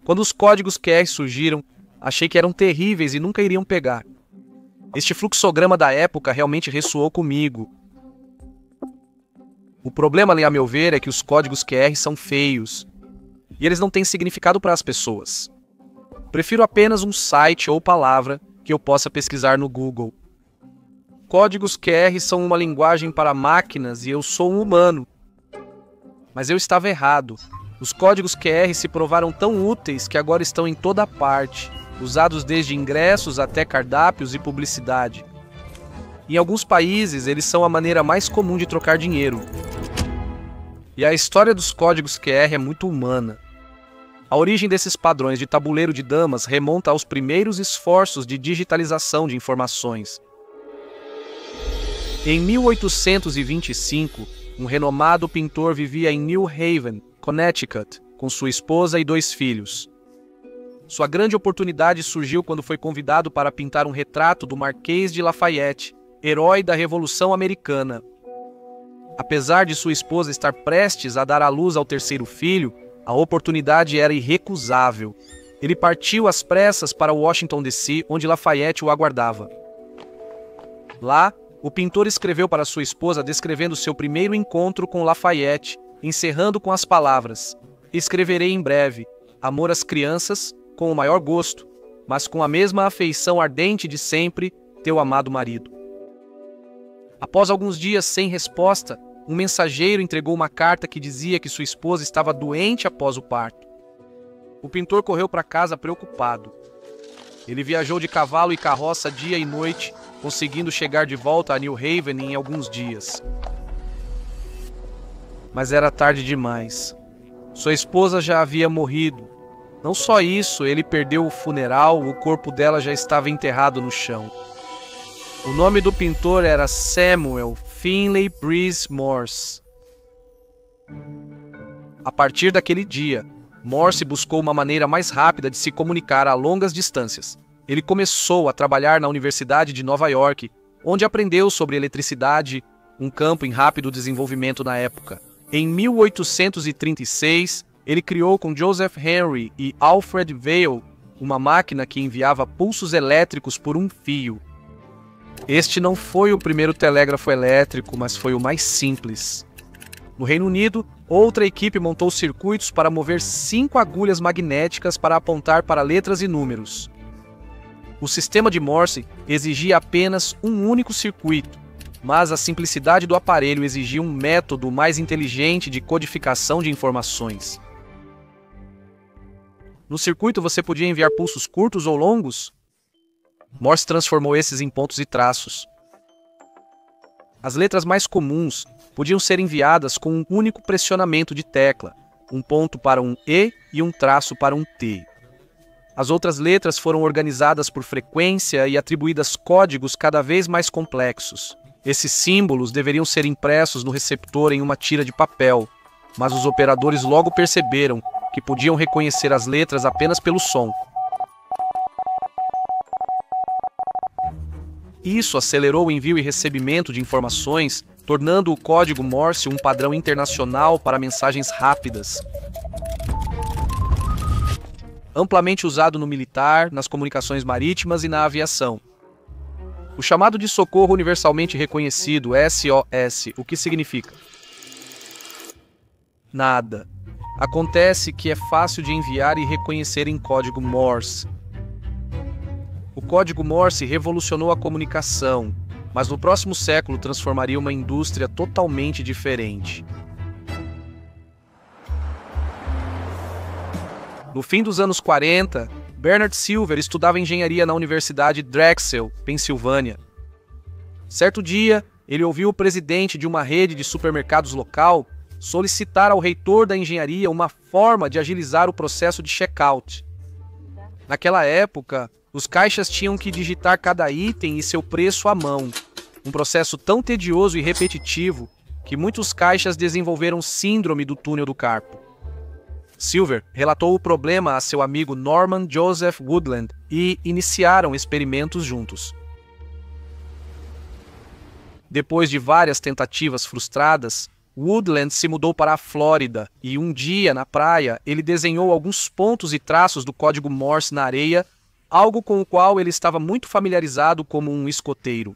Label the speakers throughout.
Speaker 1: Quando os códigos QR surgiram, achei que eram terríveis e nunca iriam pegar. Este fluxograma da época realmente ressoou comigo. O problema, a meu ver, é que os códigos QR são feios e eles não têm significado para as pessoas. Prefiro apenas um site ou palavra que eu possa pesquisar no Google. Códigos QR são uma linguagem para máquinas e eu sou um humano. Mas eu estava errado. Os códigos QR se provaram tão úteis que agora estão em toda parte, usados desde ingressos até cardápios e publicidade. Em alguns países, eles são a maneira mais comum de trocar dinheiro. E a história dos códigos QR é muito humana. A origem desses padrões de tabuleiro de damas remonta aos primeiros esforços de digitalização de informações. Em 1825, um renomado pintor vivia em New Haven, Connecticut, com sua esposa e 2 filhos. Sua grande oportunidade surgiu quando foi convidado para pintar um retrato do Marquês de Lafayette, herói da Revolução Americana. Apesar de sua esposa estar prestes a dar à luz ao 3º filho, a oportunidade era irrecusável. Ele partiu às pressas para Washington, D.C., onde Lafayette o aguardava. Lá, o pintor escreveu para sua esposa descrevendo seu primeiro encontro com Lafayette, encerrando com as palavras: "Escreverei em breve, amor às crianças, com o maior gosto, mas com a mesma afeição ardente de sempre, teu amado marido." Após alguns dias sem resposta, um mensageiro entregou uma carta que dizia que sua esposa estava doente após o parto. O pintor correu para casa preocupado. Ele viajou de cavalo e carroça dia e noite, conseguindo chegar de volta a New Haven em alguns dias. Mas era tarde demais. Sua esposa já havia morrido. Não só isso, ele perdeu o funeral, o corpo dela já estava enterrado no chão. O nome do pintor era Samuel Finley Breese Morse. A partir daquele dia, Morse buscou uma maneira mais rápida de se comunicar a longas distâncias. Ele começou a trabalhar na Universidade de Nova York, onde aprendeu sobre eletricidade, um campo em rápido desenvolvimento na época. Em 1836, ele criou com Joseph Henry e Alfred Vail uma máquina que enviava pulsos elétricos por um fio. Este não foi o primeiro telégrafo elétrico, mas foi o mais simples. No Reino Unido, outra equipe montou circuitos para mover 5 agulhas magnéticas para apontar para letras e números. O sistema de Morse exigia apenas um único circuito, mas a simplicidade do aparelho exigia um método mais inteligente de codificação de informações. No circuito você podia enviar pulsos curtos ou longos. Morse transformou esses em pontos e traços. As letras mais comuns podiam ser enviadas com um único pressionamento de tecla, um ponto para um E e um traço para um T. As outras letras foram organizadas por frequência e atribuídas códigos cada vez mais complexos. Esses símbolos deveriam ser impressos no receptor em uma tira de papel, mas os operadores logo perceberam que podiam reconhecer as letras apenas pelo som. Isso acelerou o envio e recebimento de informações, tornando o código Morse um padrão internacional para mensagens rápidas. Amplamente usado no militar, nas comunicações marítimas e na aviação. O chamado de socorro universalmente reconhecido, SOS, o que significa? Nada. Acontece que é fácil de enviar e reconhecer em código Morse. O código Morse revolucionou a comunicação, mas no próximo século transformaria uma indústria totalmente diferente. No fim dos anos 40, Bernard Silver estudava engenharia na Universidade Drexel, Pensilvânia. Certo dia, ele ouviu o presidente de uma rede de supermercados local solicitar ao reitor da engenharia uma forma de agilizar o processo de checkout. Naquela época, os caixas tinham que digitar cada item e seu preço à mão, um processo tão tedioso e repetitivo que muitos caixas desenvolveram síndrome do túnel do carpo. Silver relatou o problema a seu amigo Norman Joseph Woodland e iniciaram experimentos juntos. Depois de várias tentativas frustradas, Woodland se mudou para a Flórida e um dia, na praia, ele desenhou alguns pontos e traços do código Morse na areia, algo com o qual ele estava muito familiarizado como um escoteiro.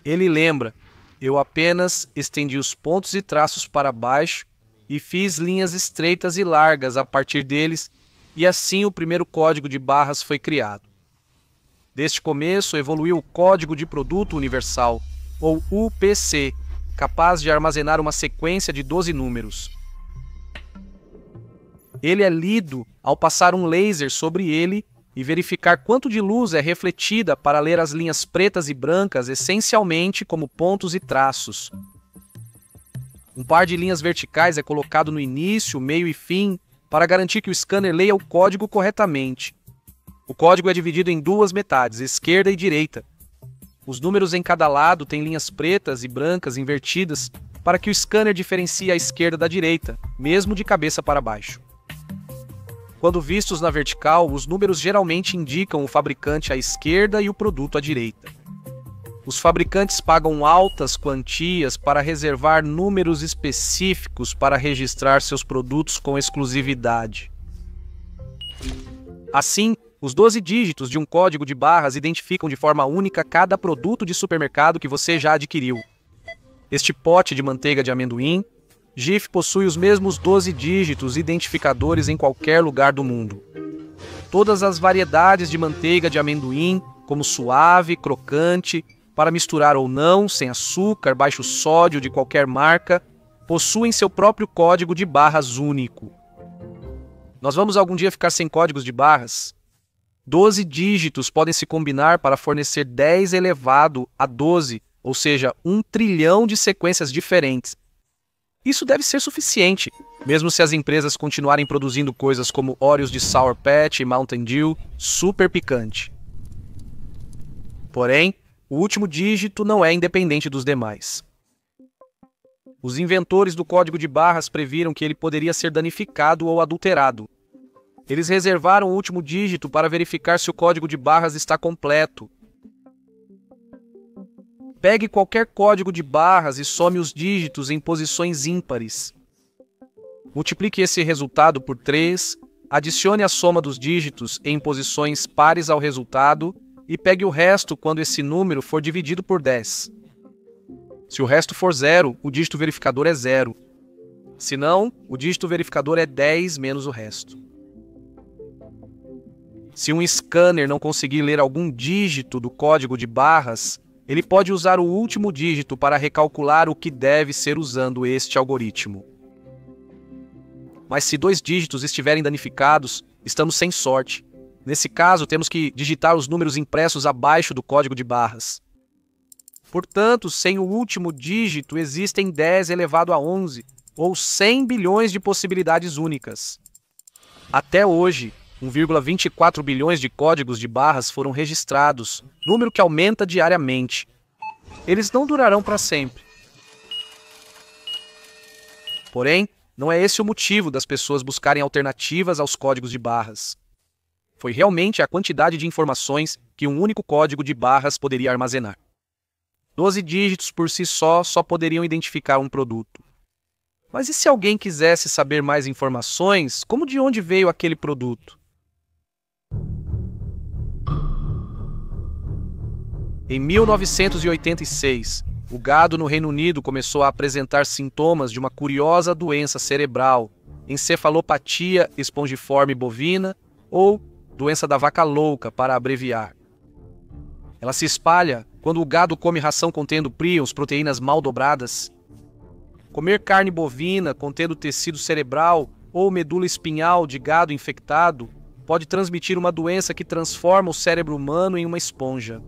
Speaker 1: Ele lembra: eu apenas estendi os pontos e traços para baixo e fiz linhas estreitas e largas a partir deles, e assim o primeiro código de barras foi criado. Deste começo evoluiu o Código de Produto Universal, ou UPC, capaz de armazenar uma sequência de 12 números. Ele é lido ao passar um laser sobre ele e verificar quanto de luz é refletida para ler as linhas pretas e brancas essencialmente como pontos e traços. Um par de linhas verticais é colocado no início, meio e fim para garantir que o scanner leia o código corretamente. O código é dividido em duas metades, esquerda e direita. Os números em cada lado têm linhas pretas e brancas invertidas para que o scanner diferencie a esquerda da direita, mesmo de cabeça para baixo. Quando vistos na vertical, os números geralmente indicam o fabricante à esquerda e o produto à direita. Os fabricantes pagam altas quantias para reservar números específicos para registrar seus produtos com exclusividade. Assim, os 12 dígitos de um código de barras identificam de forma única cada produto de supermercado que você já adquiriu. Este pote de manteiga de amendoim, Jif possui os mesmos 12 dígitos identificadores em qualquer lugar do mundo. Todas as variedades de manteiga de amendoim, como suave, crocante, para misturar ou não, sem açúcar, baixo sódio de qualquer marca, possuem seu próprio código de barras único. Nós vamos algum dia ficar sem códigos de barras? 12 dígitos podem se combinar para fornecer 10 elevado a 12, ou seja, 1 trilhão de sequências diferentes. Isso deve ser suficiente, mesmo se as empresas continuarem produzindo coisas como Oreos de Sour Patch e Mountain Dew super picante. Porém, o último dígito não é independente dos demais. Os inventores do código de barras previram que ele poderia ser danificado ou adulterado. Eles reservaram o último dígito para verificar se o código de barras está completo. Pegue qualquer código de barras e some os dígitos em posições ímpares. Multiplique esse resultado por 3, adicione a soma dos dígitos em posições pares ao resultado e pegue o resto quando esse número for dividido por 10. Se o resto for 0, o dígito verificador é 0. Se não, o dígito verificador é 10 menos o resto. Se um scanner não conseguir ler algum dígito do código de barras, ele pode usar o último dígito para recalcular o que deve ser usando este algoritmo. Mas se 2 dígitos estiverem danificados, estamos sem sorte. Nesse caso, temos que digitar os números impressos abaixo do código de barras. Portanto, sem o último dígito, existem 10 elevado a 11, ou 100 bilhões de possibilidades únicas. Até hoje, 1,24 bilhões de códigos de barras foram registrados, número que aumenta diariamente. Eles não durarão para sempre. Porém, não é esse o motivo das pessoas buscarem alternativas aos códigos de barras. Foi realmente a quantidade de informações que um único código de barras poderia armazenar. 12 dígitos por si só poderiam identificar um produto. Mas e se alguém quisesse saber mais informações, como de onde veio aquele produto? Em 1986, o gado no Reino Unido começou a apresentar sintomas de uma curiosa doença cerebral, encefalopatia espongiforme bovina, ou doença da vaca louca, para abreviar. Ela se espalha quando o gado come ração contendo prions, proteínas mal dobradas. Comer carne bovina contendo tecido cerebral ou medula espinhal de gado infectado pode transmitir uma doença que transforma o cérebro humano em uma esponja.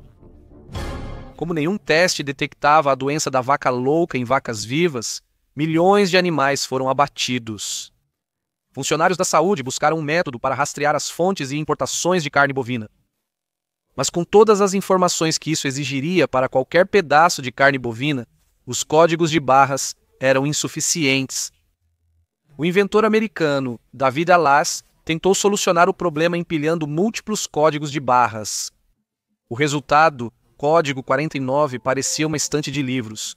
Speaker 1: Como nenhum teste detectava a doença da vaca louca em vacas vivas, milhões de animais foram abatidos. Funcionários da saúde buscaram um método para rastrear as fontes e importações de carne bovina. Mas com todas as informações que isso exigiria para qualquer pedaço de carne bovina, os códigos de barras eram insuficientes. O inventor americano David Alas tentou solucionar o problema empilhando múltiplos códigos de barras. O resultado, código 49, parecia uma estante de livros.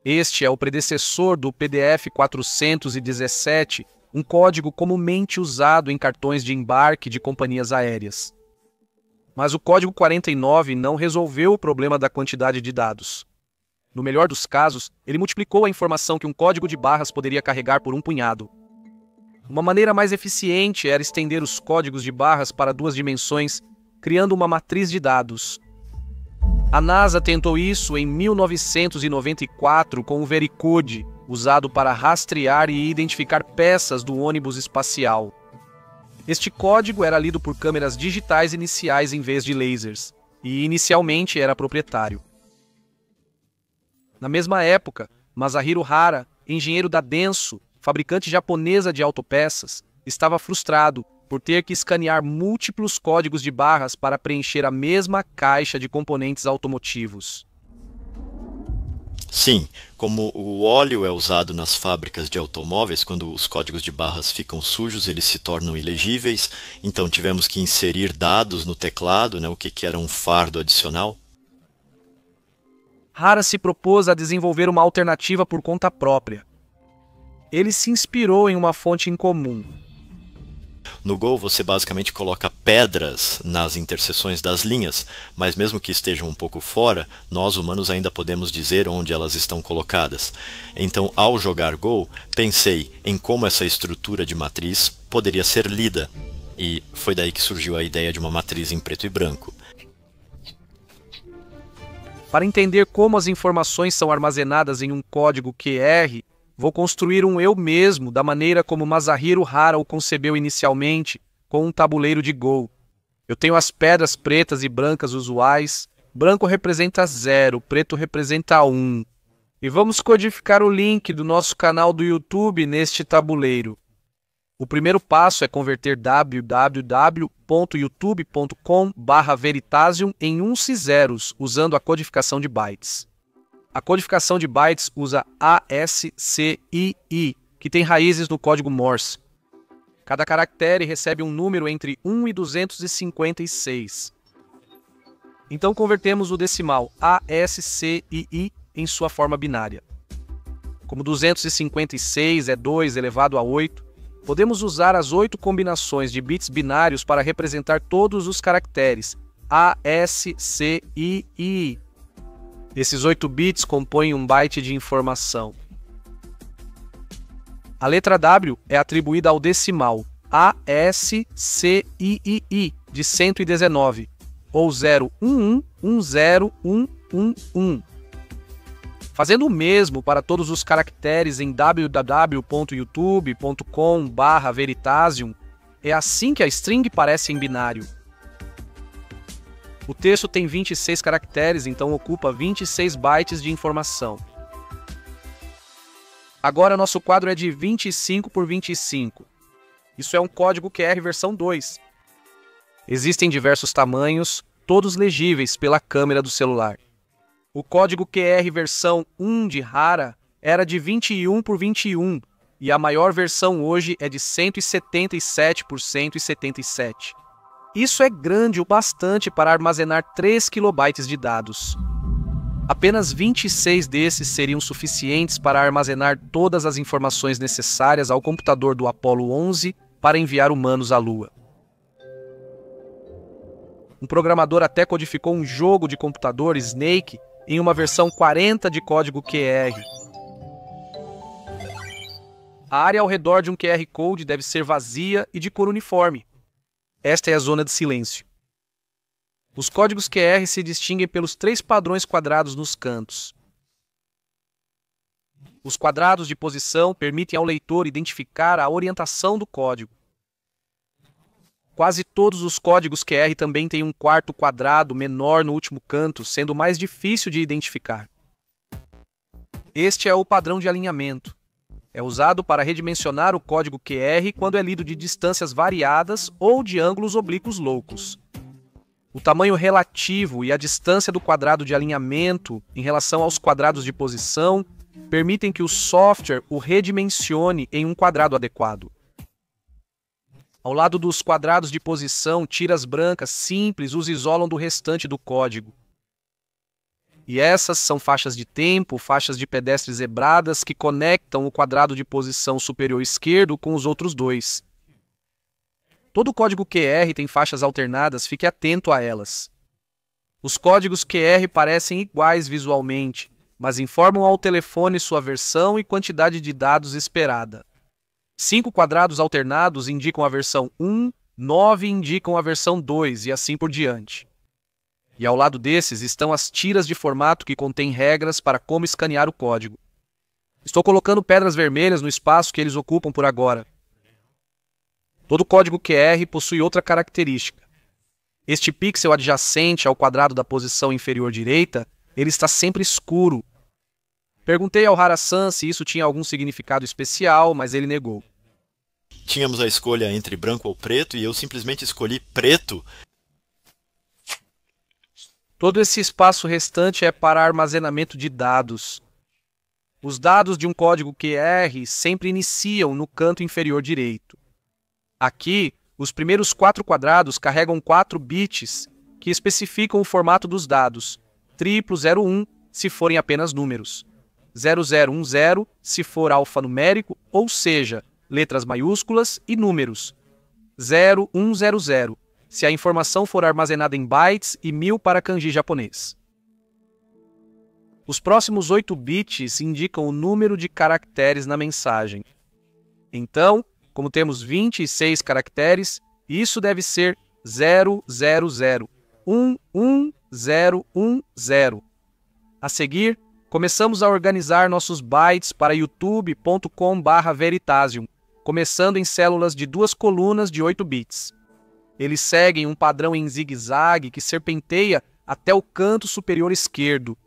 Speaker 1: Este é o predecessor do PDF 417, um código comumente usado em cartões de embarque de companhias aéreas. Mas o código 49 não resolveu o problema da quantidade de dados. No melhor dos casos, ele multiplicou a informação que um código de barras poderia carregar por um punhado. Uma maneira mais eficiente era estender os códigos de barras para 2 dimensões, criando uma matriz de dados. A NASA tentou isso em 1994 com o Vericode, usado para rastrear e identificar peças do ônibus espacial. Este código era lido por câmeras digitais iniciais em vez de lasers, e inicialmente era proprietário. Na mesma época, Masahiro Hara, engenheiro da Denso, fabricante japonesa de autopeças, estava frustrado por ter que escanear múltiplos códigos de barras para preencher a mesma caixa de componentes automotivos.
Speaker 2: Sim, como o óleo é usado nas fábricas de automóveis, quando os códigos de barras ficam sujos, eles se tornam ilegíveis, então tivemos que inserir dados no teclado, o que era um fardo adicional.
Speaker 1: Hara se propôs a desenvolver uma alternativa por conta própria. Ele se inspirou em uma fonte incomum.
Speaker 2: No Go, você basicamente coloca pedras nas interseções das linhas, mas mesmo que estejam um pouco fora, nós humanos ainda podemos dizer onde elas estão colocadas. Então, ao jogar Go, pensei em como essa estrutura de matriz poderia ser lida, e foi daí que surgiu a ideia de uma matriz em preto e branco.
Speaker 1: Para entender como as informações são armazenadas em um código QR, vou construir um eu mesmo da maneira como Masahiro Hara o concebeu inicialmente, com um tabuleiro de Go. Eu tenho as pedras pretas e brancas usuais. Branco representa 0, preto representa 1. E vamos codificar o link do nosso canal do YouTube neste tabuleiro. O primeiro passo é converter www.youtube.com/veritasium em uns e zeros, usando a codificação de bytes. A codificação de bytes usa ASCII, que tem raízes no código Morse. Cada caractere recebe um número entre 1 e 256. Então convertemos o decimal ASCII em sua forma binária. Como 256 é 2 elevado a 8, podemos usar as 8 combinações de bits binários para representar todos os caracteres ASCII. Esses 8 bits compõem um byte de informação. A letra W é atribuída ao decimal ASCII de 119, ou 0111011. Fazendo o mesmo para todos os caracteres em www.youtube.com/veritasium, é assim que a string parece em binário. O texto tem 26 caracteres, então ocupa 26 bytes de informação. Agora nosso quadro é de 25 por 25. Isso é um código QR versão 2. Existem diversos tamanhos, todos legíveis pela câmera do celular. O código QR versão 1 de Hara era de 21 por 21, e a maior versão hoje é de 177 por 177. Isso é grande o bastante para armazenar 3 KB de dados. Apenas 26 desses seriam suficientes para armazenar todas as informações necessárias ao computador do Apollo 11 para enviar humanos à Lua. Um programador até codificou um jogo de computador, Snake, em uma versão 40 de código QR. A área ao redor de um QR Code deve ser vazia e de cor uniforme. Esta é a zona de silêncio. Os códigos QR se distinguem pelos 3 padrões quadrados nos cantos. Os quadrados de posição permitem ao leitor identificar a orientação do código. Quase todos os códigos QR também têm um quarto quadrado menor no último canto, sendo mais difícil de identificar. Este é o padrão de alinhamento. É usado para redimensionar o código QR quando é lido de distâncias variadas ou de ângulos oblíquos loucos. O tamanho relativo e a distância do quadrado de alinhamento em relação aos quadrados de posição permitem que o software o redimensione em um quadrado adequado. Ao lado dos quadrados de posição, tiras brancas simples os isolam do restante do código. E essas são faixas de tempo, faixas de pedestre zebradas que conectam o quadrado de posição superior esquerdo com os outros dois. Todo código QR tem faixas alternadas, fique atento a elas. Os códigos QR parecem iguais visualmente, mas informam ao telefone sua versão e quantidade de dados esperada. 5 quadrados alternados indicam a versão 1, 9 indicam a versão 2 e assim por diante. E ao lado desses estão as tiras de formato que contêm regras para como escanear o código. Estou colocando pedras vermelhas no espaço que eles ocupam por agora. Todo código QR possui outra característica. Este pixel adjacente ao quadrado da posição inferior direita, ele está sempre escuro. Perguntei ao Hara-san se isso tinha algum significado especial, mas ele negou.
Speaker 2: Tínhamos a escolha entre branco ou preto e eu simplesmente escolhi preto.
Speaker 1: Todo esse espaço restante é para armazenamento de dados. Os dados de um código QR sempre iniciam no canto inferior direito. Aqui, os primeiros 4 quadrados carregam 4 bits que especificam o formato dos dados. 0001 se forem apenas números. 0010 se for alfanumérico, ou seja, letras maiúsculas e números. 0100 se a informação for armazenada em bytes e 1000 para kanji japonês. Os próximos 8 bits indicam o número de caracteres na mensagem. Então, como temos 26 caracteres, isso deve ser 000 11010. A seguir, começamos a organizar nossos bytes para youtube.com/veritasium, começando em células de 2 colunas de 8 bits. Eles seguem um padrão em zigue-zague que serpenteia até o canto superior esquerdo.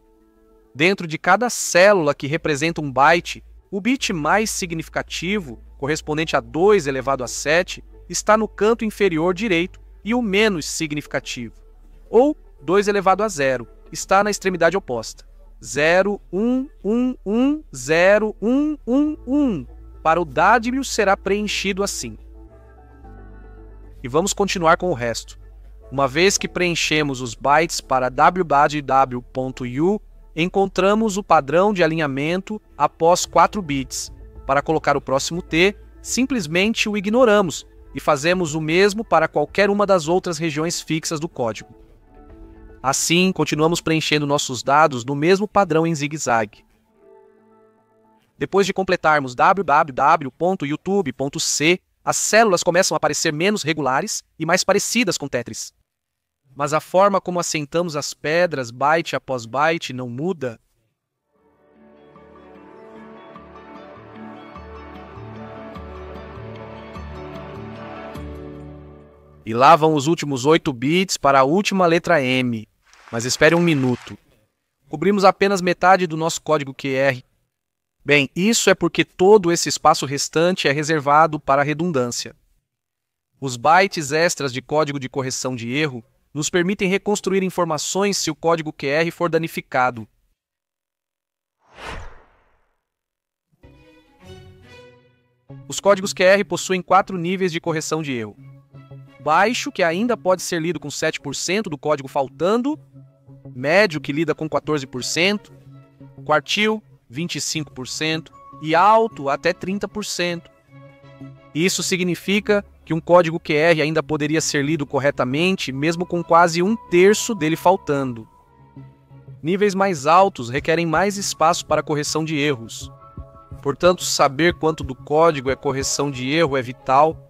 Speaker 1: Dentro de cada célula que representa um byte, o bit mais significativo, correspondente a 2 elevado a 7, está no canto inferior direito e o menos significativo, ou 2 elevado a 0, está na extremidade oposta. 0111011. Para o W será preenchido assim. E vamos continuar com o resto. Uma vez que preenchemos os bytes para www.u, encontramos o padrão de alinhamento após 4 bits. Para colocar o próximo T, simplesmente o ignoramos e fazemos o mesmo para qualquer uma das outras regiões fixas do código. Assim, continuamos preenchendo nossos dados no mesmo padrão em zigue-zague. Depois de completarmos www.youtube.c, as células começam a parecer menos regulares e mais parecidas com Tetris. Mas a forma como assentamos as pedras byte após byte não muda. E lá vão os últimos 8 bits para a última letra M. Mas espere um minuto. Cobrimos apenas metade do nosso código QR. Bem, isso é porque todo esse espaço restante é reservado para a redundância. Os bytes extras de código de correção de erro nos permitem reconstruir informações se o código QR for danificado. Os códigos QR possuem 4 níveis de correção de erro. Baixo, que ainda pode ser lido com 7% do código faltando. Médio, que lida com 14%. Quartil, 25%. E alto, até 30%. Isso significa que um código QR ainda poderia ser lido corretamente, mesmo com quase 1/3 dele faltando. Níveis mais altos requerem mais espaço para correção de erros. Portanto, saber quanto do código é correção de erro é vital.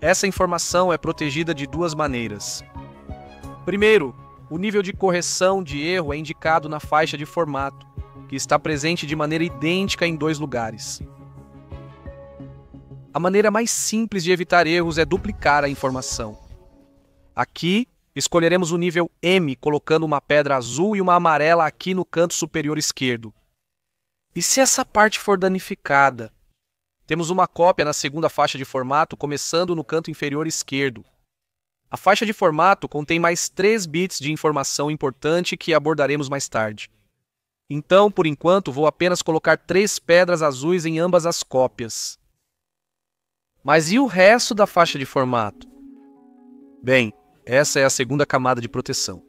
Speaker 1: Essa informação é protegida de 2 maneiras. Primeiro, o nível de correção de erro é indicado na faixa de formato, que está presente de maneira idêntica em 2 lugares. A maneira mais simples de evitar erros é duplicar a informação. Aqui, escolheremos o nível M, colocando uma pedra azul e uma amarela aqui no canto superior esquerdo. E se essa parte for danificada? Temos uma cópia na segunda faixa de formato, começando no canto inferior esquerdo. A faixa de formato contém mais 3 bits de informação importante que abordaremos mais tarde. Então, por enquanto, vou apenas colocar 3 pedras azuis em ambas as cópias. Mas e o resto da faixa de formato? Bem, essa é a segunda camada de proteção.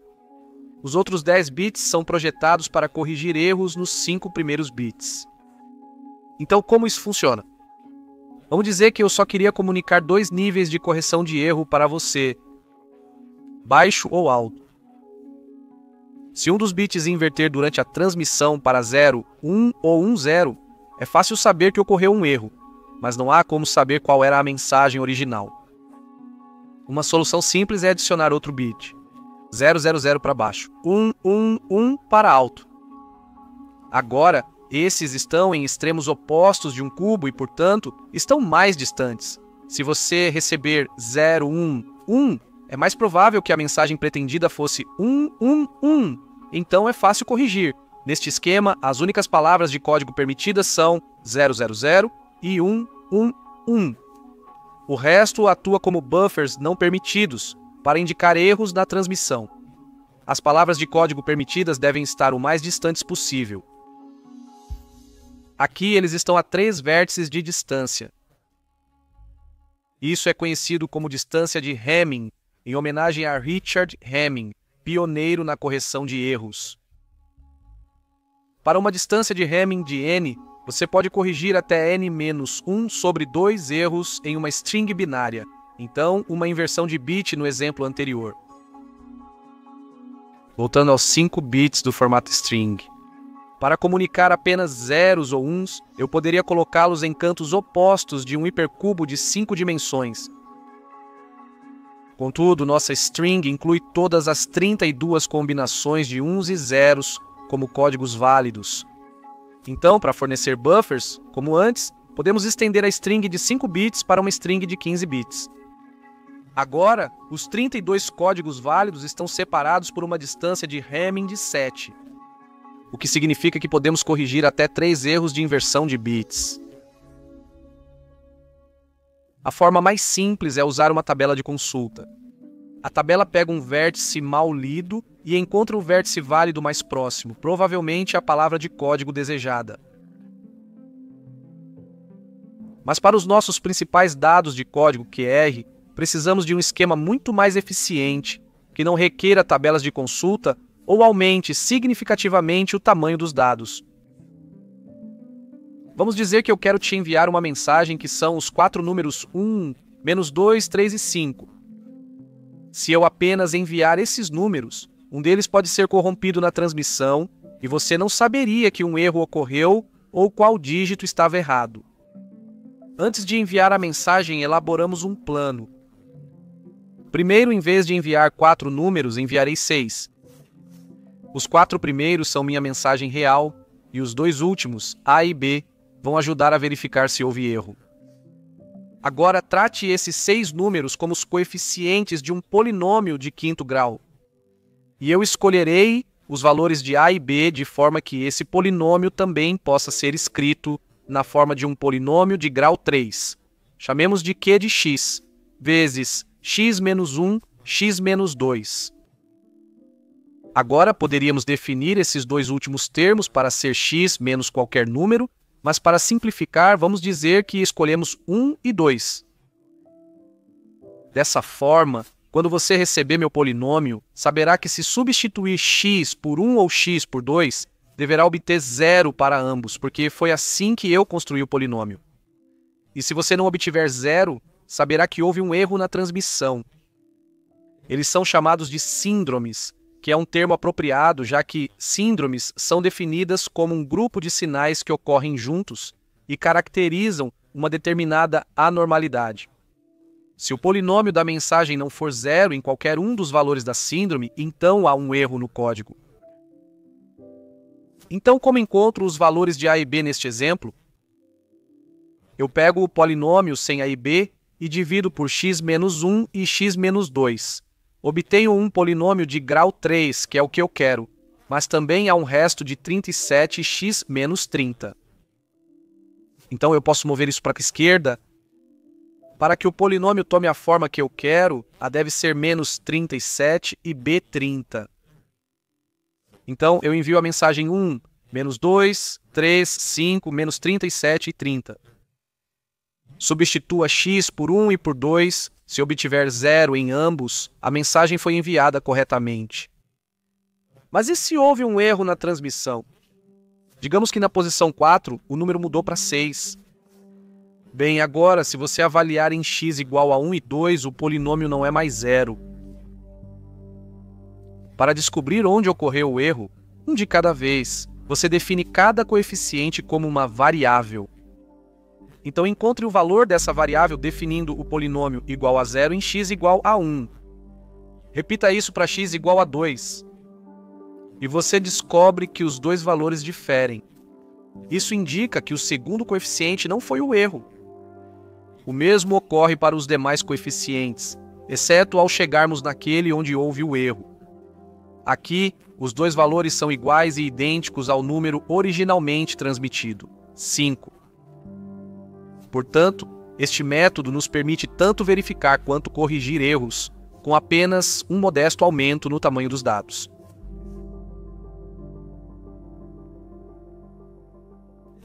Speaker 1: Os outros 10 bits são projetados para corrigir erros nos 5 primeiros bits. Então, como isso funciona? Vamos dizer que eu só queria comunicar 2 níveis de correção de erro para você, baixo ou alto. Se um dos bits inverter durante a transmissão para 0, 1 ou 1, 0, é fácil saber que ocorreu um erro, mas não há como saber qual era a mensagem original. Uma solução simples é adicionar outro bit, 0, 0, 0 para baixo, 1, 1, 1 para alto. Agora, esses estão em extremos opostos de um cubo e, portanto, estão mais distantes. Se você receber 0, 1, 1, é mais provável que a mensagem pretendida fosse 1, 1, 1. Então é fácil corrigir. Neste esquema, as únicas palavras de código permitidas são 0, 0, 0 e 1, 1, 1. O resto atua como buffers não permitidos, para indicar erros na transmissão. As palavras de código permitidas devem estar o mais distantes possível. Aqui eles estão a 3 vértices de distância. Isso é conhecido como distância de Hamming, em homenagem a Richard Hamming, pioneiro na correção de erros. Para uma distância de Hamming de n, você pode corrigir até n-1 sobre 2 erros em uma string binária, então uma inversão de bit no exemplo anterior. Voltando aos 5 bits do formato string. Para comunicar apenas zeros ou uns, eu poderia colocá-los em cantos opostos de um hipercubo de 5 dimensões. Contudo, nossa string inclui todas as 32 combinações de uns e zeros como códigos válidos. Então, para fornecer buffers, como antes, podemos estender a string de 5 bits para uma string de 15 bits. Agora, os 32 códigos válidos estão separados por uma distância de Hamming de 7, o que significa que podemos corrigir até 3 erros de inversão de bits. A forma mais simples é usar uma tabela de consulta. A tabela pega um vértice mal lido e encontra o vértice válido mais próximo, provavelmente a palavra de código desejada. Mas para os nossos principais dados de código QR, precisamos de um esquema muito mais eficiente, que não requeira tabelas de consulta ou aumente significativamente o tamanho dos dados. Vamos dizer que eu quero te enviar uma mensagem que são os 4 números 1, -2, 3 e 5. Se eu apenas enviar esses números, um deles pode ser corrompido na transmissão e você não saberia que um erro ocorreu ou qual dígito estava errado. Antes de enviar a mensagem, elaboramos um plano. Primeiro, em vez de enviar 4 números, enviarei 6. Os 4 primeiros são minha mensagem real e os 2 últimos, A e B, vão ajudar a verificar se houve erro. Agora trate esses 6 números como os coeficientes de um polinômio de 5º grau. E eu escolherei os valores de A e B de forma que esse polinômio também possa ser escrito na forma de um polinômio de grau 3. Chamemos de Q de x, vezes x-1, x-2. Agora poderíamos definir esses 2 últimos termos para ser x menos qualquer número, mas para simplificar, vamos dizer que escolhemos 1 e 2. Dessa forma, quando você receber meu polinômio, saberá que se substituir x por 1 ou x por 2, deverá obter 0 para ambos, porque foi assim que eu construí o polinômio. E se você não obtiver 0, saberá que houve um erro na transmissão. Eles são chamados de síndromes, que é um termo apropriado, já que síndromes são definidas como um grupo de sinais que ocorrem juntos e caracterizam uma determinada anormalidade. Se o polinômio da mensagem não for 0 em qualquer um dos valores da síndrome, então há um erro no código. Então, como encontro os valores de A e B neste exemplo? Eu pego o polinômio sem A e B e divido por x-1 e x-2. Obtenho um polinômio de grau 3, que é o que eu quero, mas também há um resto de 37x-30. Então eu posso mover isso para a esquerda. Para que o polinômio tome a forma que eu quero, A deve ser menos 37 e B 30. Então eu envio a mensagem 1, -2, 3, 5, menos 37 e 30. Substitua x por 1 e por 2. Se obtiver 0 em ambos, a mensagem foi enviada corretamente. Mas e se houve um erro na transmissão? Digamos que na posição 4, o número mudou para 6. Bem, agora, se você avaliar em x igual a 1 e 2, o polinômio não é mais zero. Para descobrir onde ocorreu o erro, um de cada vez, você define cada coeficiente como uma variável. Então encontre o valor dessa variável definindo o polinômio igual a 0 em x igual a 1. Repita isso para x igual a 2. E você descobre que os dois valores diferem. Isso indica que o segundo coeficiente não foi o erro. O mesmo ocorre para os demais coeficientes, exceto ao chegarmos naquele onde houve o erro. Aqui, os dois valores são iguais e idênticos ao número originalmente transmitido, 5. Portanto, este método nos permite tanto verificar quanto corrigir erros, com apenas um modesto aumento no tamanho dos dados.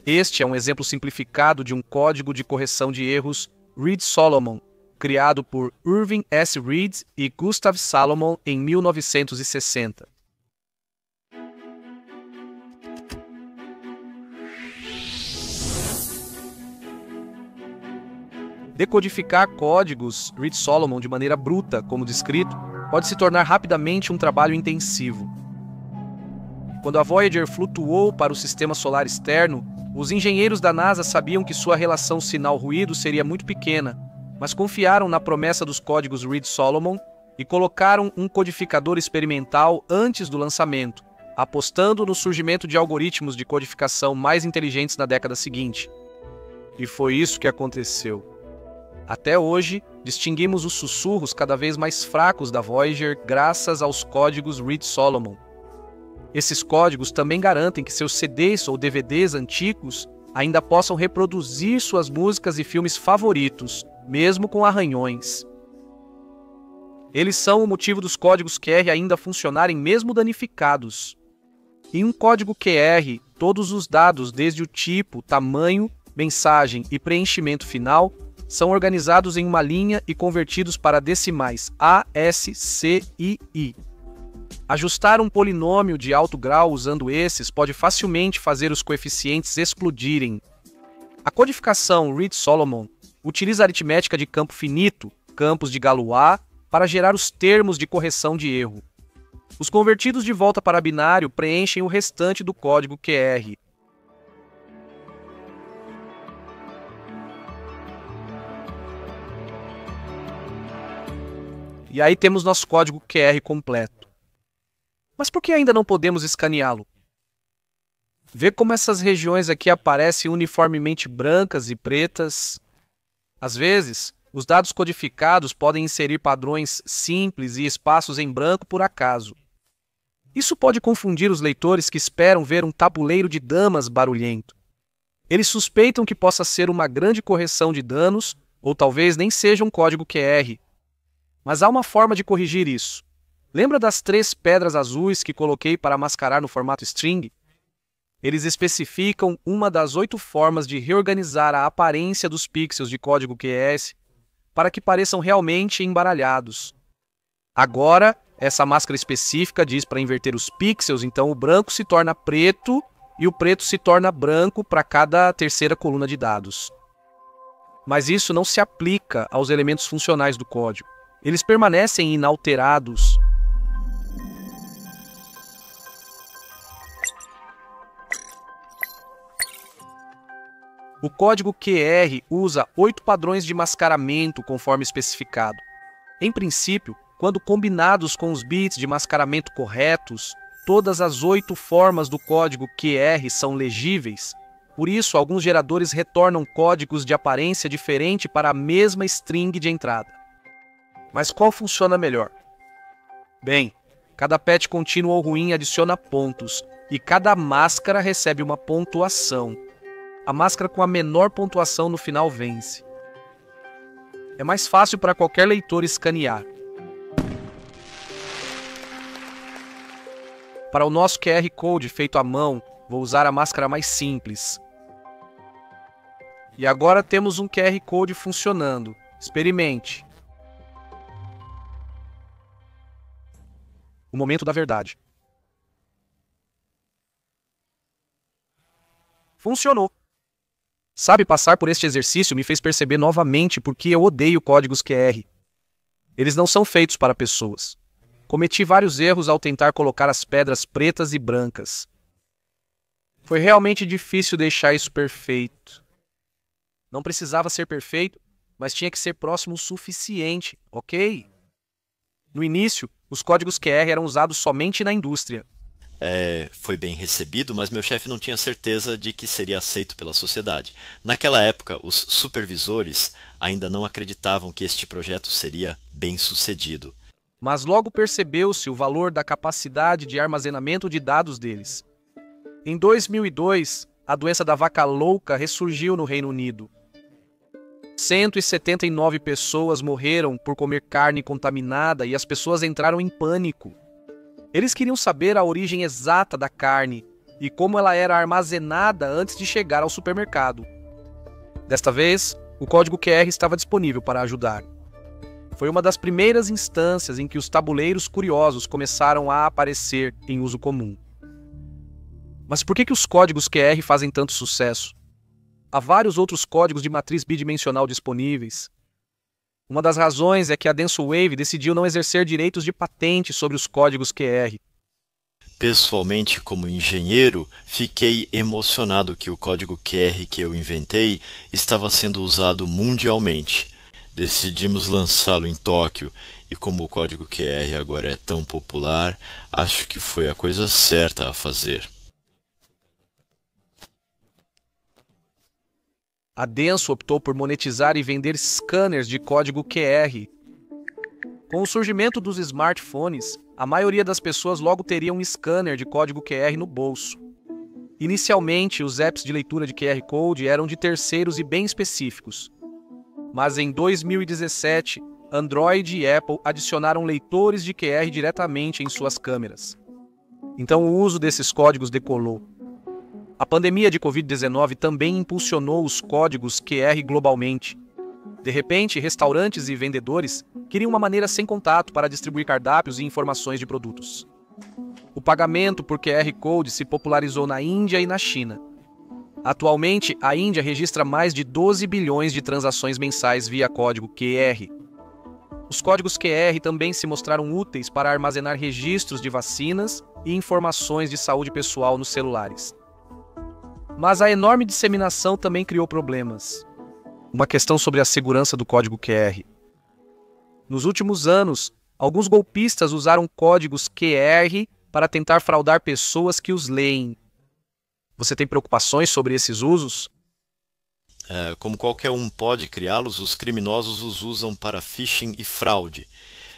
Speaker 1: Este é um exemplo simplificado de um código de correção de erros Reed-Solomon, criado por Irving S. Reed e Gustav Salomon em 1960. Decodificar códigos Reed-Solomon de maneira bruta, como descrito, pode se tornar rapidamente um trabalho intensivo. Quando a Voyager flutuou para o sistema solar externo, os engenheiros da NASA sabiam que sua relação sinal-ruído seria muito pequena, mas confiaram na promessa dos códigos Reed-Solomon e colocaram um codificador experimental antes do lançamento, apostando no surgimento de algoritmos de codificação mais inteligentes na década seguinte. E foi isso que aconteceu. Até hoje, distinguimos os sussurros cada vez mais fracos da Voyager graças aos códigos Reed-Solomon. Esses códigos também garantem que seus CDs ou DVDs antigos ainda possam reproduzir suas músicas e filmes favoritos, mesmo com arranhões. Eles são o motivo dos códigos QR ainda funcionarem mesmo danificados. Em um código QR, todos os dados, desde o tipo, tamanho, mensagem e preenchimento final, são organizados em uma linha e convertidos para decimais A, S, C e I. Ajustar um polinômio de alto grau usando esses pode facilmente fazer os coeficientes explodirem. A codificação Reed-Solomon utiliza a aritmética de campo finito, campos de Galois, para gerar os termos de correção de erro. Os convertidos de volta para binário preenchem o restante do código QR. E aí temos nosso código QR completo. Mas por que ainda não podemos escaneá-lo? Vê como essas regiões aqui aparecem uniformemente brancas e pretas. Às vezes, os dados codificados podem inserir padrões simples e espaços em branco por acaso. Isso pode confundir os leitores que esperam ver um tabuleiro de damas barulhento. Eles suspeitam que possa ser uma grande correção de danos, ou talvez nem seja um código QR. Mas há uma forma de corrigir isso. Lembra das 3 pedras azuis que coloquei para mascarar no formato string? Eles especificam uma das 8 formas de reorganizar a aparência dos pixels de código QS para que pareçam realmente embaralhados. Agora, essa máscara específica diz para inverter os pixels, então o branco se torna preto e o preto se torna branco para cada terceira coluna de dados. Mas isso não se aplica aos elementos funcionais do código. Eles permanecem inalterados. O código QR usa 8 padrões de mascaramento conforme especificado. Em princípio, quando combinados com os bits de mascaramento corretos, todas as 8 formas do código QR são legíveis. Por isso, alguns geradores retornam códigos de aparência diferente para a mesma string de entrada. Mas qual funciona melhor? Bem, cada patch contínuo ou ruim adiciona pontos, e cada máscara recebe uma pontuação. A máscara com a menor pontuação no final vence. É mais fácil para qualquer leitor escanear. Para o nosso QR Code feito à mão, vou usar a máscara mais simples. E agora temos um QR Code funcionando. Experimente. O momento da verdade. Funcionou. Sabe, passar por este exercício me fez perceber novamente por que eu odeio códigos QR. Eles não são feitos para pessoas. Cometi vários erros ao tentar colocar as pedras pretas e brancas. Foi realmente difícil deixar isso perfeito. Não precisava ser perfeito, mas tinha que ser próximo o suficiente, ok? No início, os códigos QR eram usados somente na indústria.
Speaker 2: Foi bem recebido, mas meu chefe não tinha certeza de que seria aceito pela sociedade. Naquela época, os supervisores ainda não acreditavam que este projeto seria bem-sucedido.
Speaker 1: Mas logo percebeu-se o valor da capacidade de armazenamento de dados deles. Em 2002, a doença da vaca louca ressurgiu no Reino Unido. 179 pessoas morreram por comer carne contaminada e as pessoas entraram em pânico. Eles queriam saber a origem exata da carne e como ela era armazenada antes de chegar ao supermercado. Desta vez, o código QR estava disponível para ajudar. Foi uma das primeiras instâncias em que os tabuleiros curiosos começaram a aparecer em uso comum. Mas por que os códigos QR fazem tanto sucesso? Há vários outros códigos de matriz bidimensional disponíveis. Uma das razões é que a DensoWave decidiu não exercer direitos de patente sobre os códigos QR.
Speaker 2: Pessoalmente, como engenheiro, fiquei emocionado que o código QR que eu inventei estava sendo usado mundialmente. Decidimos lançá-lo em Tóquio e como o código QR agora é tão popular, acho que foi a coisa certa a fazer.
Speaker 1: A Denso optou por monetizar e vender scanners de código QR. Com o surgimento dos smartphones, a maioria das pessoas logo teria um scanner de código QR no bolso. Inicialmente, os apps de leitura de QR Code eram de terceiros e bem específicos. Mas em 2017, Android e Apple adicionaram leitores de QR diretamente em suas câmeras. Então o uso desses códigos decolou. A pandemia de Covid-19 também impulsionou os códigos QR globalmente. De repente, restaurantes e vendedores queriam uma maneira sem contato para distribuir cardápios e informações de produtos. O pagamento por QR Code se popularizou na Índia e na China. Atualmente, a Índia registra mais de 12 bilhões de transações mensais via código QR. Os códigos QR também se mostraram úteis para armazenar registros de vacinas e informações de saúde pessoal nos celulares. Mas a enorme disseminação também criou problemas. Uma questão sobre a segurança do código QR. Nos últimos anos, alguns golpistas usaram códigos QR para tentar fraudar pessoas que os leem. Você tem preocupações sobre esses usos?
Speaker 2: Como qualquer um pode criá-los, os criminosos os usam para phishing e fraude.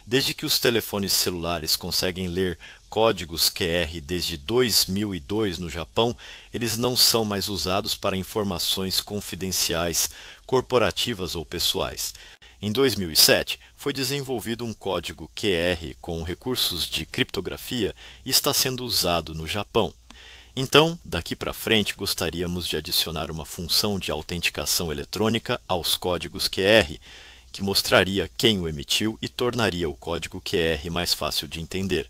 Speaker 2: Desde que os telefones celulares conseguem ler códigos QR desde 2002 no Japão, eles não são mais usados para informações confidenciais, corporativas ou pessoais. Em 2007, foi desenvolvido um código QR com recursos de criptografia e está sendo usado no Japão. Então, daqui para frente, gostaríamos de adicionar uma função de autenticação eletrônica aos códigos QR, que mostraria quem o emitiu e tornaria o código QR mais fácil de entender.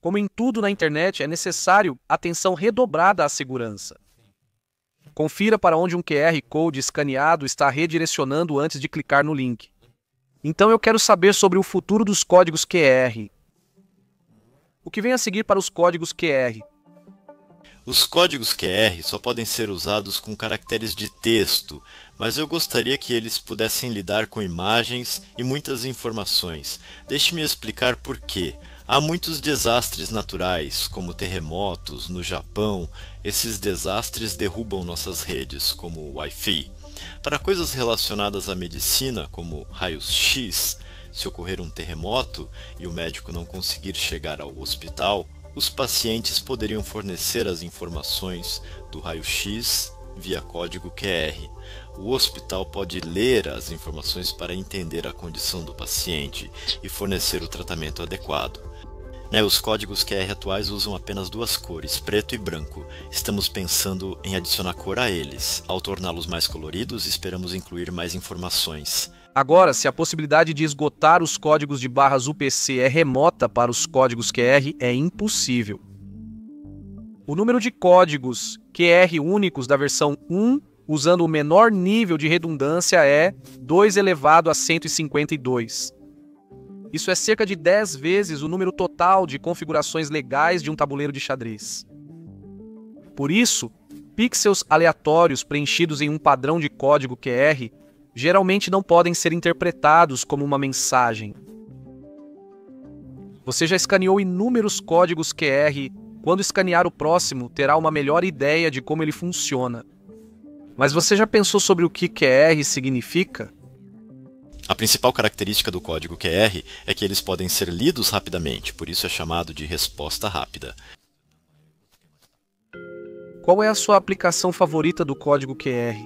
Speaker 1: Como em tudo na internet, é necessário atenção redobrada à segurança. Confira para onde um QR Code escaneado está redirecionando antes de clicar no link. Então eu quero saber sobre o futuro dos códigos QR. O que vem a seguir para os códigos QR?
Speaker 2: Os códigos QR só podem ser usados com caracteres de texto, mas eu gostaria que eles pudessem lidar com imagens e muitas informações. Deixe-me explicar por quê. Há muitos desastres naturais, como terremotos no Japão. Esses desastres derrubam nossas redes, como o Wi-Fi. Para coisas relacionadas à medicina, como raios-x, se ocorrer um terremoto e o médico não conseguir chegar ao hospital, os pacientes poderiam fornecer as informações do raio-x via código QR. O hospital pode ler as informações para entender a condição do paciente e fornecer o tratamento adequado. Os códigos QR atuais usam apenas duas cores, preto e branco. Estamos pensando em adicionar cor a eles. Ao torná-los mais coloridos, esperamos incluir mais informações.
Speaker 1: Agora, se a possibilidade de esgotar os códigos de barras UPC é remota para os códigos QR, é impossível. O número de códigos QR únicos da versão 1, usando o menor nível de redundância, é 2 elevado a 152. Isso é cerca de 10 vezes o número total de configurações legais de um tabuleiro de xadrez. Por isso, pixels aleatórios preenchidos em um padrão de código QR geralmente não podem ser interpretados como uma mensagem. Você já escaneou inúmeros códigos QR. Quando escanear o próximo, terá uma melhor ideia de como ele funciona. Mas você já pensou sobre o que QR significa?
Speaker 2: A principal característica do código QR é que eles podem ser lidos rapidamente, por isso é chamado de resposta rápida.
Speaker 1: Qual é a sua aplicação favorita do código QR?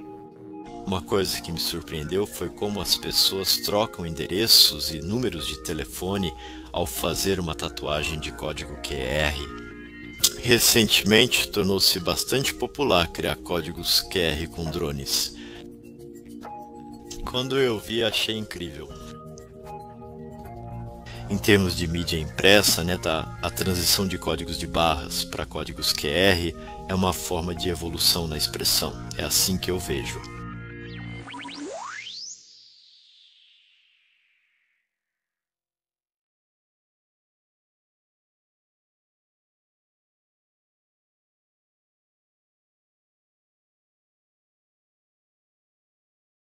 Speaker 2: Uma coisa que me surpreendeu foi como as pessoas trocam endereços e números de telefone ao fazer uma tatuagem de código QR. Recentemente, tornou-se bastante popular criar códigos QR com drones. Quando eu vi, achei incrível. Em termos de mídia impressa, a transição de códigos de barras para códigos QR é uma forma de evolução na expressão. É assim que eu vejo.